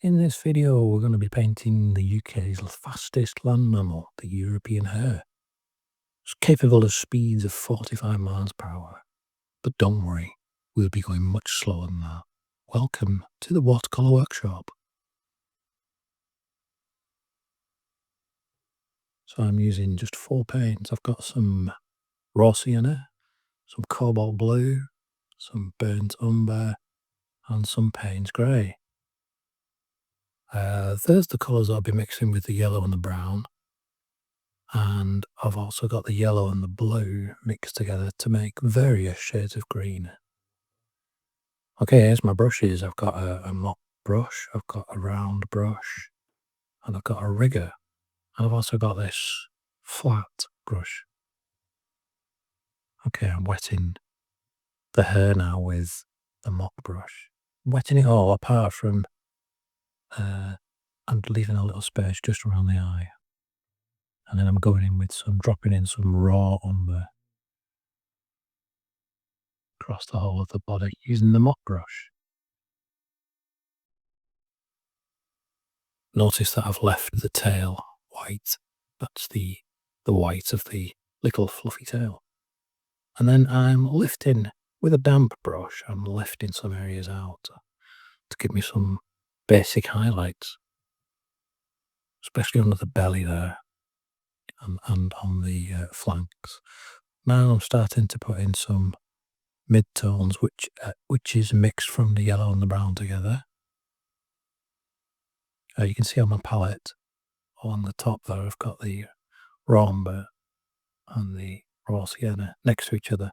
In this video, we're going to be painting the UK's fastest land mammal, the European hare. It's capable of speeds of 45 miles per hour. But don't worry, we'll be going much slower than that. Welcome to the watercolor workshop. So I'm using just 4 paints. I've got some raw Sienna, some Cobalt Blue, some burnt Umber, and some Payne's Grey. There's the colours I'll be mixing with the yellow and the brown. And I've also got the yellow and the blue mixed together to make various shades of green. Okay, here's my brushes. I've got a mop brush, I've got a round brush, and I've got a rigger. And I've also got this flat brush. Okay, I'm wetting the hair now with the mop brush. I'm wetting it all apart from and leaving a little space just around the eye. And then I'm going in with dropping in some raw umber across the whole of the body using the mop brush. Notice that I've left the tail white. That's the white of the little fluffy tail. And then I'm lifting, with a damp brush, I'm lifting some areas out to give me some basic highlights, especially under the belly there and on the flanks. Now I'm starting to put in some mid-tones, which is mixed from the yellow and the brown together. You can see on my palette, along the top there, I've got the raw umber and the raw sienna next to each other.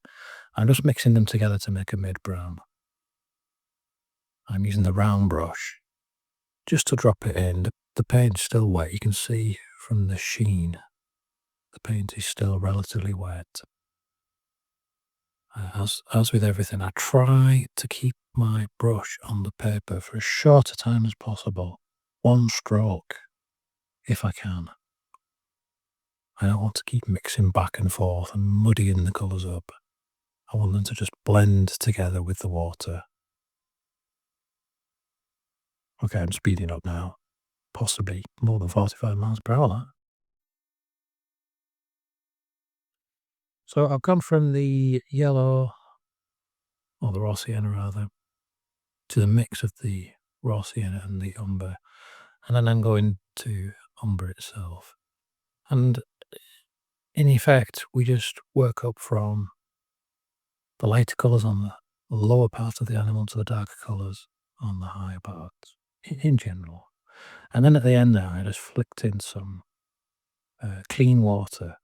I'm just mixing them together to make a mid-brown. I'm using the round brush just to drop it in. The paint's still wet. You can see from the sheen, the paint is still relatively wet. As with everything, I try to keep my brush on the paper for as short a time as possible. One stroke, if I can. I don't want to keep mixing back and forth and muddying the colours up. I want them to just blend together with the water. Okay, I'm speeding up now. Possibly more than 45 miles per hour. So I've gone from the yellow, or the raw sienna rather, to the mix of the raw sienna and the umber. And then I'm going to umber itself. And in effect, we just work up from the lighter colours on the lower part of the animal to the darker colours on the higher parts, in general. And then at the end there, I just flicked in some clean water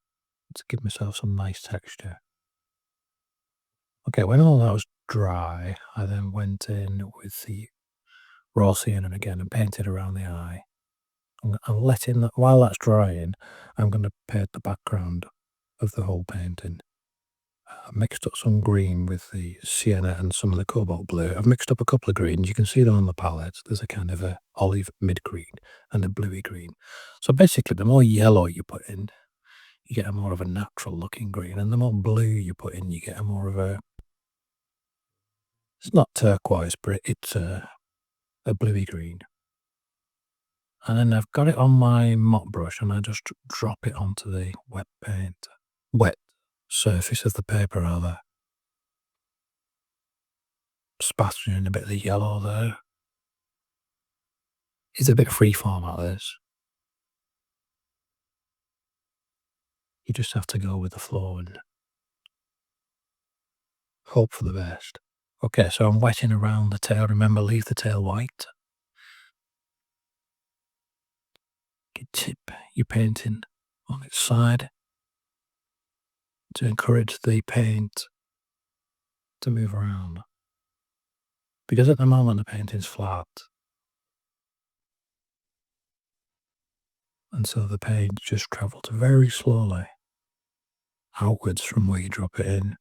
to give myself some nice texture. Okay, when all that was dry, I then went in with the raw sienna again and painted around the eye. I'm letting that, while that's drying, I'm going to paint the background of the whole painting. I mixed up some green with the sienna and some of the cobalt blue. I've mixed up a couple of greens. You can see them on the palette. There's a kind of a olive mid-green and a bluey green. So basically, the more yellow you put in, you get a more of a natural looking green. And the more blue you put in, you get a more of a, it's not turquoise, but it's a bluey green. And then I've got it on my mop brush and I just drop it onto the wet surface of the paper rather. Spattering a bit of the yellow there. It's a bit freeform like this. You just have to go with the flow and hope for the best. Okay, so I'm wetting around the tail. Remember, leave the tail white. You tip your painting on its side to encourage the paint to move around. Because at the moment the painting's flat. And so the paint just travels very slowly outwards from where you drop it in.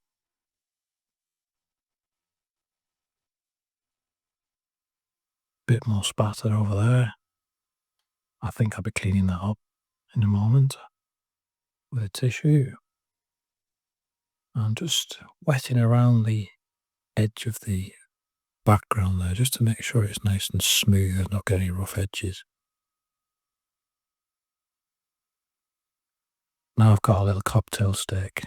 Bit more spatter over there. I think I'll be cleaning that up in a moment with a tissue. I'm just wetting around the edge of the background there just to make sure it's nice and smooth and not got any rough edges. Now I've got a little cocktail stick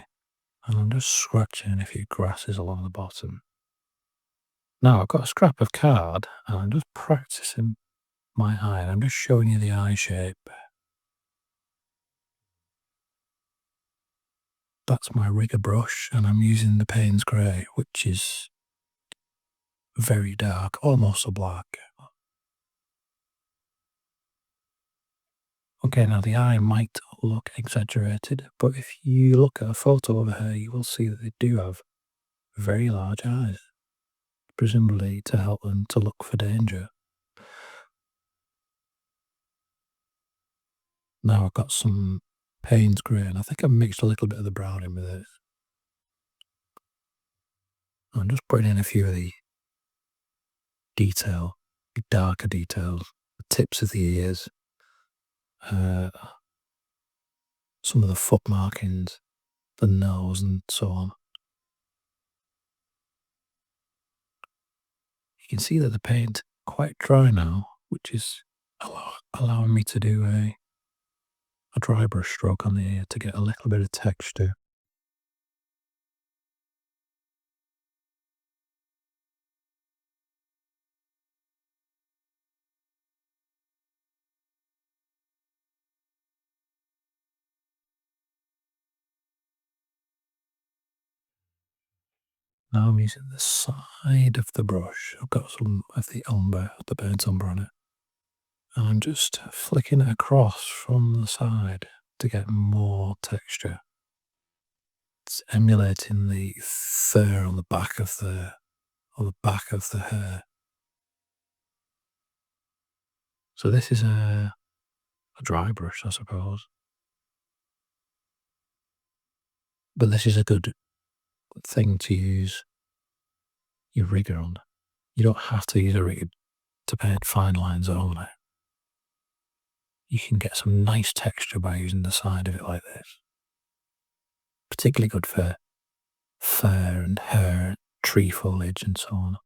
and I'm just scratching a few grasses along the bottom. Now I've got a scrap of card and I'm just practicing my eye. I'm just showing you the eye shape. That's my rigger brush and I'm using the Payne's Grey, which is very dark, almost a black. Okay, now the eye might look exaggerated, but if you look at a photo of her, you will see that they do have very large eyes, presumably to help them to look for danger. Now I've got some Payne's Grey, and I think I've mixed a little bit of the brown in with it. I'm just putting in a few of the darker details, the tips of the ears, uh, some of the foot markings, the nose, and so on. You can see that the paint quite dry now, which is allowing me to do a dry brush stroke on the ear to get a little bit of texture. Now I'm using the side of the brush. I've got some of the umber, the burnt umber on it. And I'm just flicking it across from the side to get more texture. It's emulating the fur on the back of the hair. So this is a dry brush, I suppose. But this is a good thing to use your rigger on. You don't have to use a rigger to paint fine lines only. You can get some nice texture by using the side of it like this. Particularly good for fur and hair, tree foliage and so on.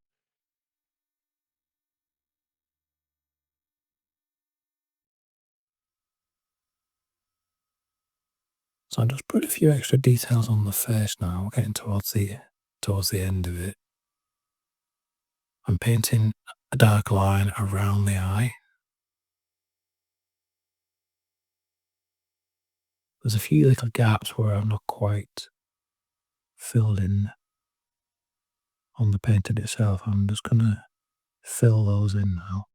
So I just put a few extra details on the face now. We're getting towards the end of it. I'm painting a dark line around the eye. There's a few little gaps where I'm not quite filled in on the painting itself. I'm just gonna fill those in now.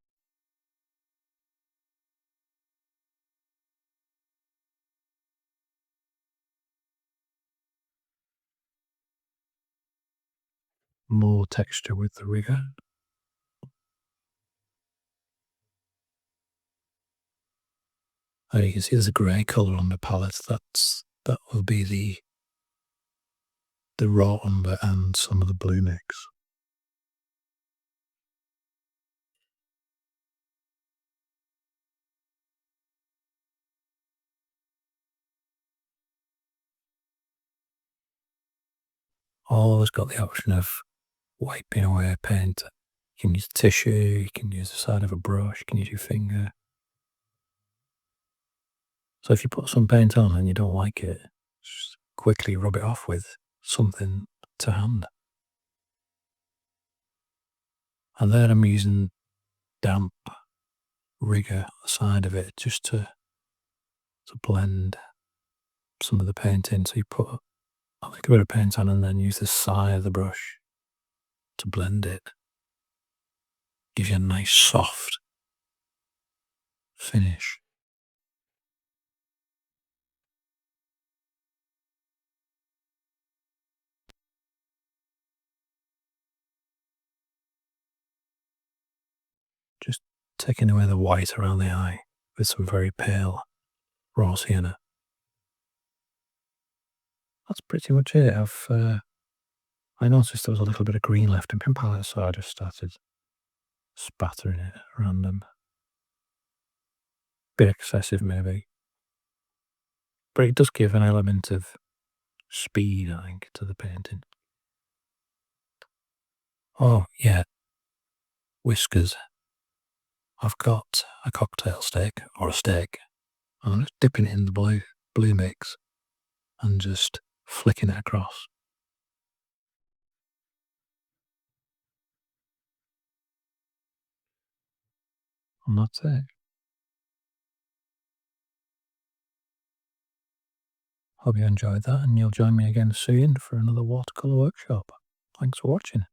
More texture with the rigger. And you can see there's a grey colour on the palette. That will be the raw umber and some of the blue mix. Always got the option of wiping away paint. You can use tissue, you can use the side of a brush, you can use your finger. So if you put some paint on and you don't like it, just quickly rub it off with something to hand. And then I'm using damp rigger on the side of it just to blend some of the paint in. So you put a little bit of paint on and then use the side of the brush to blend it. Gives you a nice soft finish. Just taking away the white around the eye with some very pale raw sienna. That's pretty much it. I noticed there was a little bit of green left in my palette, so I just started spattering it around them. Bit excessive maybe, but it does give an element of speed, I think, to the painting. Oh yeah, whiskers, I've got a cocktail stick or a stick, and I'm just dipping it in the blue mix and just flicking it across. And that's it. Hope you enjoyed that, and you'll join me again soon for another watercolour workshop. Thanks for watching.